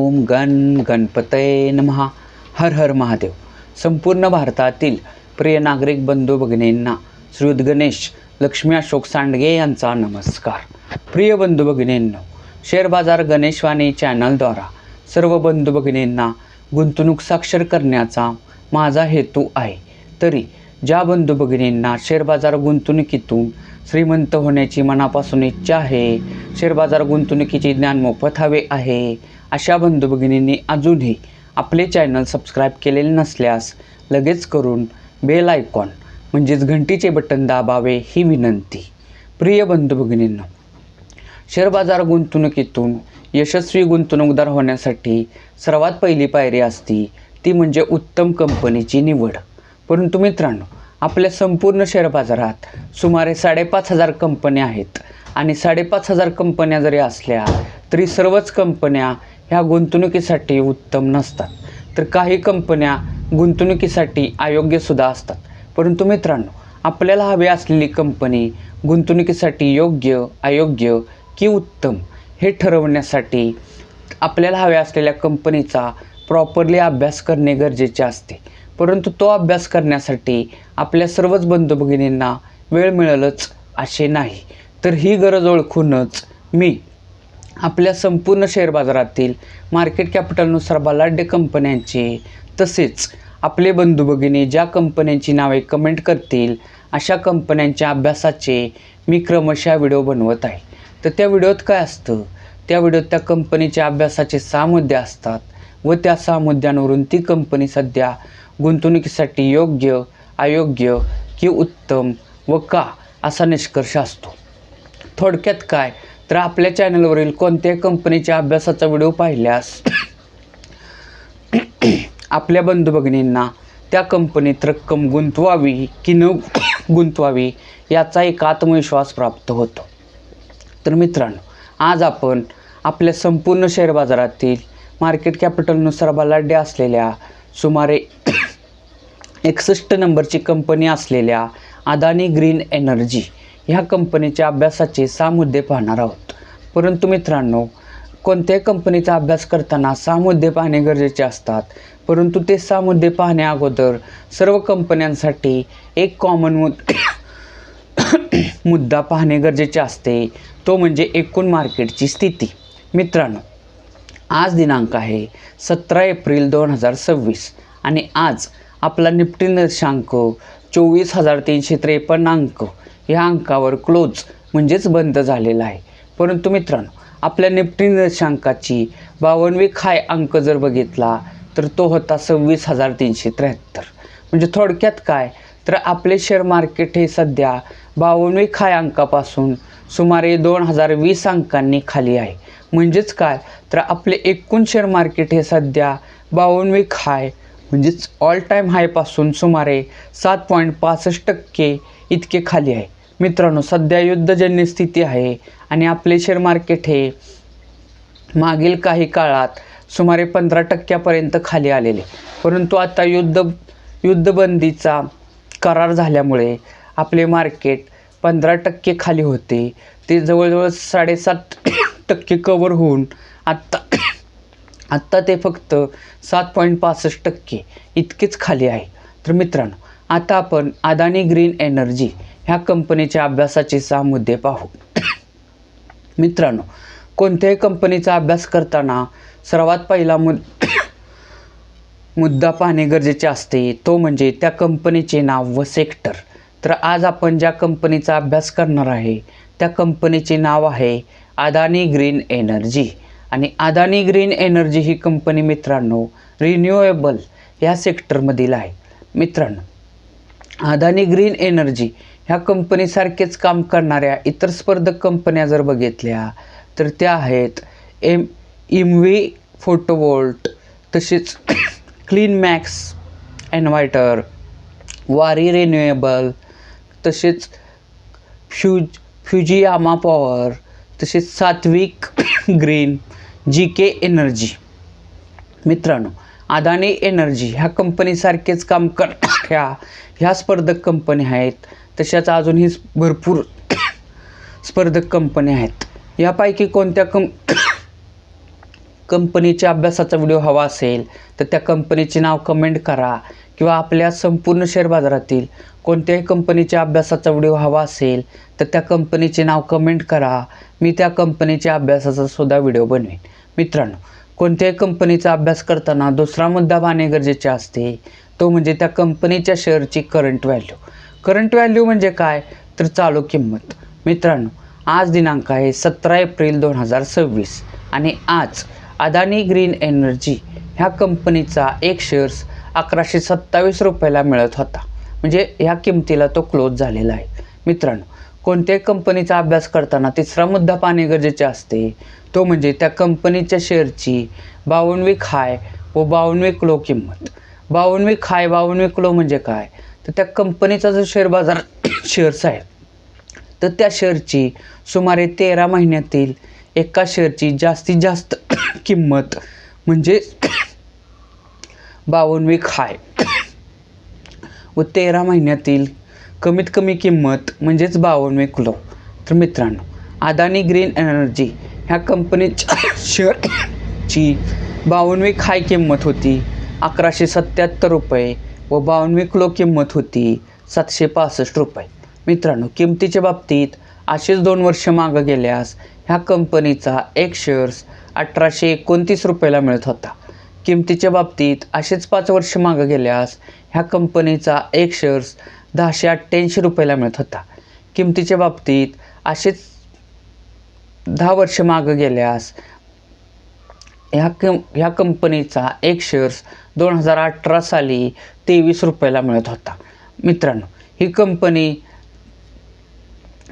ओम गण गणपतये नमः. हर हर महादेव. संपूर्ण भारतातील प्रिय नागरिक बंधू भगिनींना श्री गणेश लक्ष्मी अशोक सांडगे यांचा नमस्कार. प्रिय बंधू भगिनींनो, शेअर बाजार गणेशवाणी चॅनलद्वारा सर्व बंधू भगिनींना गुंतवणूक साक्षर करण्याचा माझा हेतू आहे. तरी ज्या बंधू भगिनींना शेअर बाजार गुंतवणुकीतून श्रीमंत होण्याची मनापासून इच्छा आहे, शेअर बाजार गुंतवणुकीचे ज्ञान मोफत हवे आहे, अशा बंधू भगिनींनी अजूनही आपले चॅनल सबस्क्राईब केलेले नसल्यास लगेच करून बेल आयकॉन म्हणजेच घंटीचे बटन दाबावे ही विनंती. प्रिय बंधू भगिनींनो, शेअर बाजार गुंतवणुकीतून यशस्वी गुंतवणूकदार होण्यासाठी सर्वात पहिली पायरी असती ती म्हणजे उत्तम कंपनीची निवड. परंतु मित्रांनो, आपल्या संपूर्ण शेअर बाजारात सुमारे 5,500 कंपन्या आहेत आणि 5,500 कंपन्या जरी असल्या तरी सर्वच कंपन्या ह्या गुंतवणुकीसाठी उत्तम नसतात, तर काही कंपन्या गुंतवणुकीसाठी अयोग्यसुद्धा असतात. परंतु मित्रांनो, आपल्याला हवी असलेली कंपनी गुंतवणुकीसाठी योग्य, अयोग्य की उत्तम हे ठरवण्यासाठी आपल्याला हव्या असलेल्या कंपनीचा प्रॉपरली अभ्यास करणे गरजेचे असते. परंतु तो अभ्यास करण्यासाठी आपल्या सर्वच बंधू भगिनींना वेळ मिळेलच असे नाही. तर ही गरज ओळखूनच मी आपल्या संपूर्ण शेअर बाजारातील मार्केट कॅपिटलनुसार बलाढ्य कंपन्यांचे तसेच आपले बंधू भगिनी ज्या कंपन्यांची नावे कमेंट करतील अशा कंपन्यांच्या अभ्यासाचे मी क्रमशः व्हिडिओ बनवत आहे. तर त्या व्हिडिओत काय असतं, त्या व्हिडिओत त्या कंपनीच्या अभ्यासाचे 6 मुद्दे असतात व त्या 6 मुद्द्यांवरून ती कंपनी सध्या गुंतवणुकीसाठी योग्य, अयोग्य की उत्तम व का असा निष्कर्ष असतो. थोडक्यात काय, तर आपल्या चॅनलवरील कोणत्याही कंपनीच्या अभ्यासाचा व्हिडिओ पाहिल्यास आपल्या बंधू भगिनींना त्या कंपनीत रक्कम गुंतवावी की न गुंतवावी याचा एक आत्मविश्वास प्राप्त होतो. तर मित्रांनो, आज आपण आपल्या संपूर्ण शेअर बाजारातील मार्केट कॅपिटलनुसार बलाढ्य असलेल्या सुमारे 61 नंबरची कंपनी असलेल्या अदानी ग्रीन एनर्जी ह्या कंपनीच्या अभ्यासाचे 6 मुद्दे पाहणार आहोत. परंतु मित्रांनो, कोणत्याही कंपनीचा अभ्यास करताना 6 मुद्दे पाहणे गरजेचे असतात. परंतु ते 6 मुद्दे पाहण्या अगोदर सर्व कंपन्यांसाठी एक कॉमन मुद्दा पाहणे गरजेचे असते, तो म्हणजे एकूण मार्केटची स्थिती. मित्रांनो, आज दिनांक आहे 17 एप्रिल 2026 आणि आज आपला निफ्टी निर्देशांक 24,353 अंक ह्या अंकावर क्लोज म्हणजेच बंद झालेला आहे. परंतु मित्रांनो, आपल्या निफ्टी निर्देशांकाची 52वी हाय अंक जर बघितला तर तो होता 26,373. म्हणजे थोडक्यात काय, तर आपले शेअर मार्केट हे सध्या 52वी हाय अंकापासून सुमारे 2020 अंकांनी खाली आहे. म्हणजेच काय, तर आपले एकूण शेअर मार्केट हे सध्या 52वी हाय म्हणजेच ऑल टाईम हायपासून सुमारे 7.65% इतके खाली आहे. मित्रांनो, सध्या युद्धजन्य स्थिती आहे आणि आपले शेअर मार्केट हे मागील काही काळात सुमारे 15% खाली आलेले. परंतु आता युद्धबंदीचा करार झाल्यामुळे आपले मार्केट 15% खाली होते, ते जवळजवळ 7.5% कवर होऊन आत्ता ते फक्त 7.65% इतकेच खाली आहे. तर मित्रांनो, आता आपण अदानी ग्रीन एनर्जी ह्या कंपनीच्या अभ्यासाचे 6 मुद्दे पाहू. मित्रांनो, कोणत्याही कंपनीचा अभ्यास करताना सर्वात पहिला मुद्दा पाहणे गरजेचे असते, तो म्हणजे त्या कंपनीचे नाव व सेक्टर. तर आज आपण ज्या कंपनीचा अभ्यास करणार आहे त्या कंपनीचे नाव आहे अदानी ग्रीन एनर्जी. आणि अदानी ग्रीन एनर्जी ही कंपनी मित्रांनो रिन्युएबल ह्या सेक्टरमधील आहे. मित्रांनो, अदानी ग्रीन एनर्जी ह्या कंपनीसारखेच काम करणाऱ्या इतर स्पर्धक कंपन्या जर बघितल्या तर त्या आहेत इमवी फोटोवोल्ट, तसेच क्लीन मॅक्स इन्व्हर्टर, वारी रिन्युएबल, तसेच फ्युजियामा पॉवर, तसेच सात्विक ग्रीन, जीके एनर्जी. मित्रांनो, अदानी एनर्जी ह्या कंपनीसारखेच काम करणाऱ्या ह्या स्पर्धक कंपन्या आहेत. तशाच अजूनही भरपूर स्पर्धक कंपन्या आहेत. यापैकी कोणत्या कंपनीच्या अभ्यासाचा व्हिडिओ हवा असेल तर त्या कंपनीचे नाव कमेंट करा, किंवा आपल्या संपूर्ण शेअर बाजारातील कोणत्याही कंपनीच्या अभ्यासाचा व्हिडिओ हवा असेल तर त्या कंपनीचे नाव कमेंट करा. मी त्या कंपनीच्या अभ्यासाचा सुद्धा व्हिडिओ बनवेन. मित्रांनो, कोणत्याही कंपनीचा अभ्यास करताना दुसरा मुद्दा पाहणे गरजेचे असते, तो म्हणजे त्या कंपनीच्या शेअरची करंट व्हॅल्यू. करंट व्हॅल्यू म्हणजे काय तर चालू किंमत. मित्रांनो, आज दिनांक आहे 17 एप्रिल 2026 आणि आज अदानी ग्रीन एनर्जी ह्या कंपनीचा एक शेअर्स 1127 रुपयाला मिळत होता. म्हणजे ह्या किमतीला तो क्लोज झालेला आहे. मित्रांनो, कोणत्याही कंपनीचा अभ्यास करताना तिसरा मुद्दा पाहणे गरजेचे असते, तो म्हणजे त्या कंपनीच्या शेअरची 52वी हाय व 52वी लो किंमत. 52वी हाय 52वी लो म्हणजे काय तर त्या कंपनीचा जो शेअर बाजार शेअर्स आहे तर त्या शेअरची सुमारे 13 महिन्यातील एका शेअरची जास्तीत जास्त किंमत म्हणजे 52वी हाय व 13 महिन्यातील कमीत कमी किंमत म्हणजेच 52वी लो. तर मित्रांनो, अदानी ग्रीन एनर्जी ह्या कंपनीच्या शेअरची 52वी हाय किंमत होती 1177 रुपये व 52वी लो किंमत होती 765 रुपये. मित्रांनो, किमतीच्या बाबतीत असेच 2 वर्ष मागं गेल्यास ह्या कंपनीचा एक शेअर्स 1829 रुपयाला मिळत होता. किमतीच्या बाबतीत असेच 5 वर्ष मागं गेल्यास ह्या कंपनीचा एक शेअर्स 1088 रुपयाला मिळत होता. किमतीच्या बाबतीत असेच 10 वर्ष मागं गेल्यास ह्या कंपनीचा एक शेअर्स 2018 साली 23 रुपयाला मिळत होता. मित्रांनो, ही कंपनी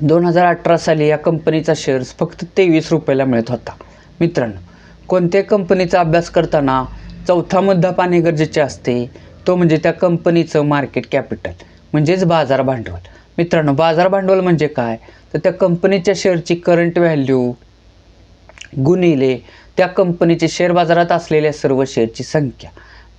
2018 साली या कंपनीचा शेअर्स फक्त 23 रुपयाला मिळत होता. मित्रांनो, कोणत्याही कंपनीचा अभ्यास करताना चौथा मुद्दा पाहणे गरजेचे असते, तो म्हणजे त्या कंपनीचं मार्केट कॅपिटल म्हणजेच बाजार भांडवल. मित्रांनो, बाजार भांडवल म्हणजे काय तर त्या कंपनीच्या शेअरची करंट व्हॅल्यू गुणिले त्या कंपनीचे शेअर बाजारात असलेल्या सर्व शेअरची संख्या.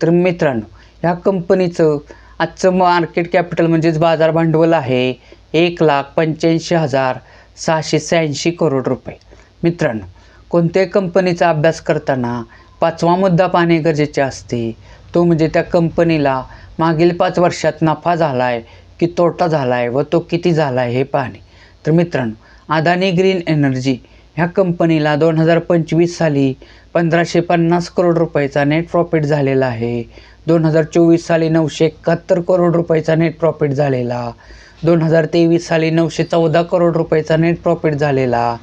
तर मित्रांनो, ह्या कंपनीचं आजचं मार्केट कॅपिटल म्हणजेच बाजार भांडवल आहे 1,85,686 करोड रुपये. मित्रांनो, कोणत्याही कंपनीचा अभ्यास करताना पाचवा मुद्दा पाहणे गरजेचे असते, तो म्हणजे त्या कंपनीला मागील 5 वर्षात नफा झाला आहे की तोटा झाला आहे व तो किती झाला आहे हे पाहणे. तर मित्रांनो, अदानी ग्रीन एनर्जी ह्या कंपनीला 2025 साली 1550 करोड रुपयाचा नेट प्रॉफिट झालेला आहे. 2024 साली 971 करोड रुपयाचा नेट प्रॉफिट झालेला. 2023 साली 914 करोड रुपयाचा नेट प्रॉफिट झालेला.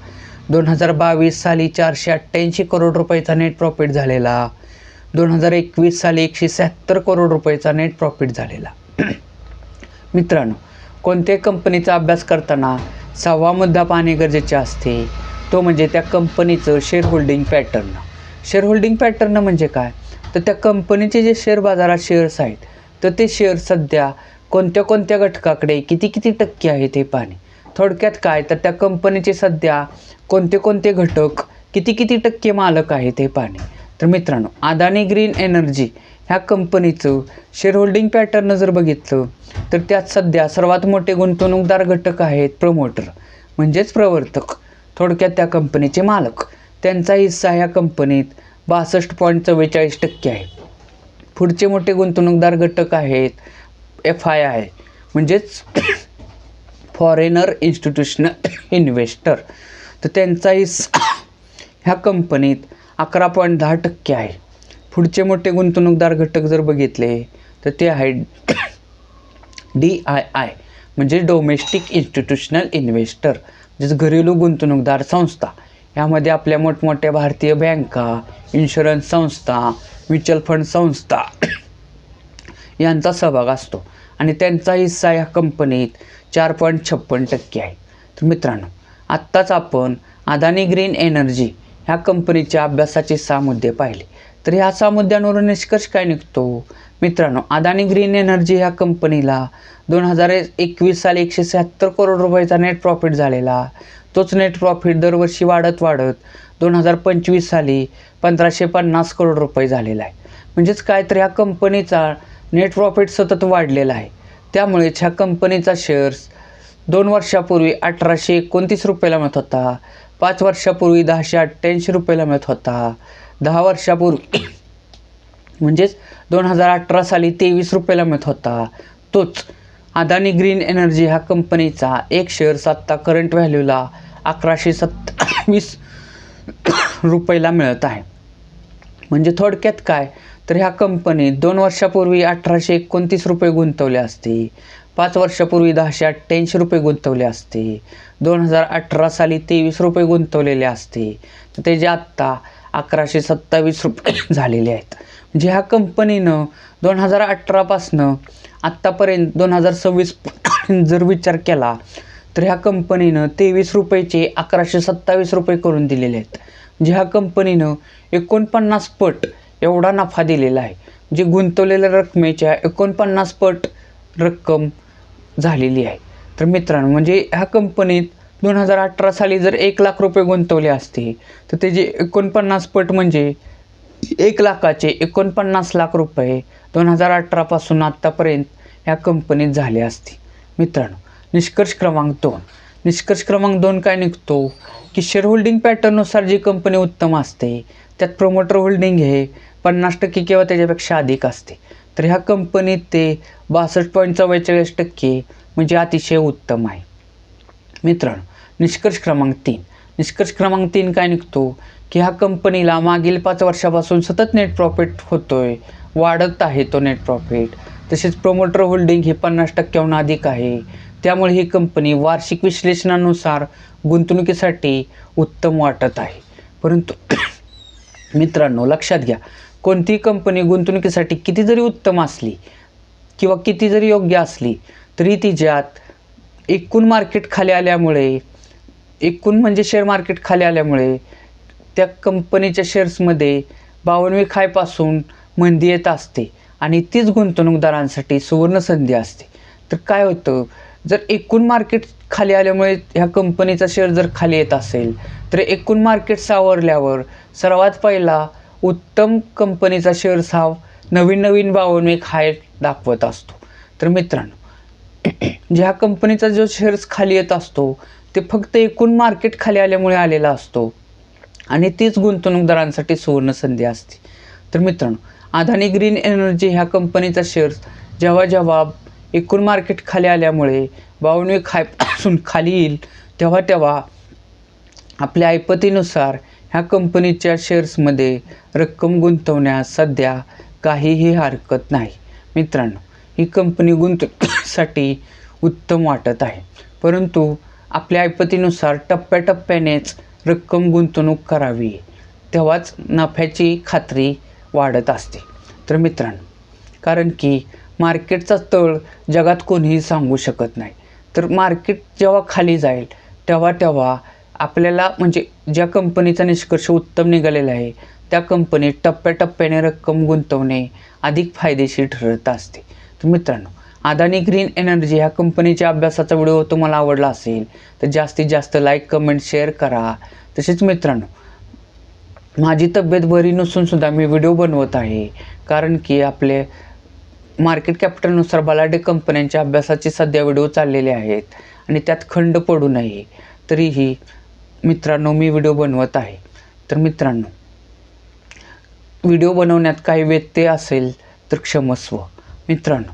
2022 साली 488 करोड रुपयाचा नेट प्रॉफिट झालेला. 2021 साली 176 करोड रुपयाचा नेट प्रॉफिट झालेला. मित्रांनो, कोणत्याही कंपनीचा अभ्यास करताना 6वा मुद्दा पाहणे गरजेचे असते, तो म्हणजे त्या कंपनीचं share holding pattern. Share holding pattern म्हणजे काय तर त्या कंपनीचे जे शेअर बाजारात शेअर्स आहेत तर ते शेअर सध्या कोणत्या कोणत्या घटकाकडे किती टक्के आहेत हे पाहणे. थोडक्यात काय तर त्या कंपनीचे सध्या कोणते कोणते घटक किती टक्के मालक आहेत हे पाहणे. तर मित्रांनो, अदानी ग्रीन एनर्जी ह्या कंपनीचं शेअर होल्डिंग पॅटर्न जर बघितलं तर त्यात सध्या सर्वात मोठे गुंतवणूकदार घटक आहेत प्रमोटर म्हणजेच प्रवर्तक, थोडक्यात त्या कंपनीचे मालक. त्यांचा हिस्सा ह्या कंपनीत 62.44% आहे. पुढचे मोठे गुंतवणूकदार घटक आहेत FII म्हणजेच फॉरेनर इन्स्टिट्यूशनल इन्व्हेस्टर, तर त्यांचा हिस्सा ह्या कंपनीत 11.10% आहे. पुढचे मोठे गुंतवणूकदार घटक जर बघितले तर ते आहेत DII म्हणजे डोमेस्टिक इन्स्टिट्यूशनल इन्व्हेस्टर म्हणजेच घरेलू गुंतवणूकदार संस्था. यामध्ये आपल्या मोठमोठ्या भारतीय बँका, इन्शुरन्स संस्था, म्युच्युअल फंड संस्था यांचा सहभाग असतो आणि त्यांचा हिस्सा या कंपनीत 4.56% आहे. तर मित्रांनो, आत्ताच आपण अदानी ग्रीन एनर्जी ह्या कंपनीच्या अभ्यासाचे 6 मुद्दे पाहिले. तर ह्या 6 मुद्द्यांवरून निष्कर्ष काय निघतो मित्रांनो, अदानी ग्रीन एनर्जी ह्या कंपनीला 2021 साली 176 करोड रुपयाचा नेट प्रॉफिट झालेला. तोच नेट प्रॉफिट दरवर्षी वाढत 2025 साली 1550 करोड रुपये झालेला आहे. म्हणजेच काय तर ह्या कंपनीचा नेट प्रॉफिट सतत वाढलेला आहे. त्यामुळेच ह्या कंपनीचा शेअर्स 2 वर्षापूर्वी 1829 रुपयाला मिळत होता, 5 वर्षापूर्वी 1088 रुपयाला मिळत होता, 10 वर्षापूर्वी म्हणजेच 2018 साली 23 रुपयाला मिळत होता, तोच अदानी ग्रीन एनर्जी ह्या कंपनीचा एक शेअर्स आत्ता करंट व्हॅल्यूला 1127 रुपयाला मिळत आहे. म्हणजे थोडक्यात काय, तर ह्या कंपनीत 2 वर्षापूर्वी 1829 रुपये गुंतवले असते, 5 वर्षापूर्वी 1088 रुपये गुंतवले असते, 2018 साली 23 रुपये गुंतवलेले असते, तर त्याचे आत्ता 1127 रुपये झालेले आहेत. म्हणजे ह्या कंपनीनं 2018पासनं आत्तापर्यंत 2026 जर विचार केला तर ह्या कंपनीनं 23 रुपयाचे 1127 रुपये करून दिलेले आहेत. म्हणजे ह्या कंपनीनं 49 पट एवढा नफा दिलेला आहे. म्हणजे गुंतवलेल्या रकमेच्या 49 पट रक्कम झालेली आहे. तर मित्रांनो, म्हणजे ह्या कंपनीत 2018 साली जर 1 लाख रुपये गुंतवले असते तर त्याचे 49 पट म्हणजे 1 लाखाचे 49 लाख रुपये 2018 पासून आत्तापर्यंत ह्या कंपनीत झाले असते. मित्रांनो, निष्कर्ष क्रमांक 2 काय निघतो की शेअर होल्डिंग पॅटर्ननुसार जी कंपनी उत्तम असते त्यात प्रोमोटर होल्डिंग हे 50% किंवा त्याच्यापेक्षा अधिक असते. तर ह्या कंपनीत ते 62.44% म्हणजे अतिशय उत्तम आहे. मित्रांनो, निष्कर्ष क्रमांक 3 काय निघतो की ह्या कंपनीला मागील 5 वर्षापासून सतत नेट प्रॉफिट होतोय, वाढत आहे तो नेट प्रॉफिट. तसेच प्रोमोटर होल्डिंग हे 50%हून अधिक आहे. त्यामुळे ही कंपनी वार्षिक विश्लेषणानुसार गुंतवणुकीसाठी उत्तम वाटत आहे. परंतु मित्रांनो, लक्षात घ्या, कोणतीही कंपनी गुंतवणुकीसाठी किती जरी उत्तम असली किंवा किती जरी योग्य असली तरी तिच्यात एकूण मार्केट खाली आल्यामुळे, शेअर मार्केट खाली आल्यामुळे त्या कंपनीच्या शेअर्समध्ये 52वी खायपासून मंदी येत असते आणि तीच गुंतवणूकदारांसाठी सुवर्ण संधी असते. तर काय होतं, जर एकूण मार्केट खाली आल्यामुळे ह्या कंपनीचा शेअर जर खाली येत असेल तर एकूण मार्केट सावरल्यावर सर्वात पहिला उत्तम कंपनीचा शेअर्स हा नवीन 52वी खाय दाखवत असतो. तर मित्रांनो, ज्या कंपनीचा जो शेअर्स खाली येत असतो ते फक्त एकूण मार्केट खाली आल्यामुळे आलेला असतो आणि तीच गुंतवणूकदारांसाठी सुवर्ण संधी असते. तर मित्रांनो, अदानी ग्रीन एनर्जी ह्या कंपनीचा शेअर्स जेव्हा एकूण मार्केट खाली आल्यामुळे 52वी खायपासून खाली येईल तेव्हा आपल्या ऐपतीनुसार ह्या कंपनीच्या शेअर्समध्ये रक्कम गुंतवण्यास सध्या काहीही हरकत नाही. मित्रांनो, ही कंपनी गुंतवणुकीसाठी उत्तम वाटत आहे, परंतु आपल्या ऐपतीनुसार टप्प्याटप्प्यानेच रक्कम गुंतवणूक करावी, तेव्हाच नफ्याची खात्री वाढत असते. तर मित्रांनो, कारण की मार्केटचा तळ जगात कोणीही सांगू शकत नाही. तर मार्केट जेव्हा खाली जाईल तेव्हा आपल्याला, म्हणजे ज्या कंपनीचा निष्कर्ष उत्तम निघालेला आहे त्या कंपनीत टप्प्याटप्प्याने रक्कम गुंतवणे अधिक फायदेशीर ठरत असते. तर मित्रांनो, अदानी ग्रीन एनर्जी ह्या कंपनीच्या अभ्यासाचा व्हिडिओ तुम्हाला आवडला असेल तर जास्तीत जास्त लाईक, कमेंट, शेअर करा. तसेच मित्रांनो, माझी तब्येत बरी नसून सुद्धा मी व्हिडिओ बनवत आहे, कारण की आपले मार्केट कॅपिटलनुसार बलाढ्य कंपन्यांच्या अभ्यासाचे सध्या व्हिडिओ चाललेले आहेत आणि त्यात खंड पडू नये तरीही मित्रांनो मी व्हिडिओ बनवत आहे. तर मित्रांनो, व्हिडिओ बनवण्यात काही व्यत्यय असेल तर क्षमस्व. मित्रांनो,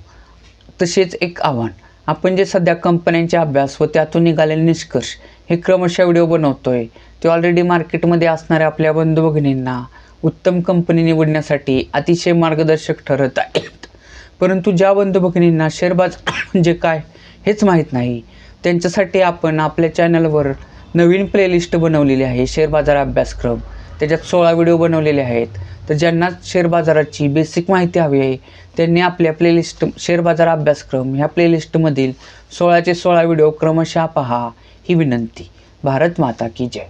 तसेच एक आव्हान, आपण जे सध्या कंपन्यांचे अभ्यास व त्यातून निघालेले निष्कर्ष हे क्रमशः व्हिडिओ बनवतोय ते ऑलरेडी मार्केटमध्ये असणाऱ्या आपल्या बंधू भगिनींना उत्तम कंपनी निवडण्यासाठी अतिशय मार्गदर्शक ठरत आहेत. परंतु ज्या बंधू भगिनींना शेअर बाजार म्हणजे काय हेच माहीत नाही त्यांच्यासाठी आपण आपल्या चॅनलवर नवीन प्लेलिस्ट बनवलेली आहे, शेअर बाजार अभ्यासक्रम. त्याच्यात 16 व्हिडिओ बनवलेले आहेत. तर ज्यांना शेअर बाजाराची बेसिक माहिती हवी आहे त्यांनी आपल्या प्लेलिस्ट शेअर बाजार अभ्यासक्रम ह्या प्लेलिस्टमधील 16चे 16 व्हिडिओ क्रमशः पहा ही विनंती. भारत माता की जय.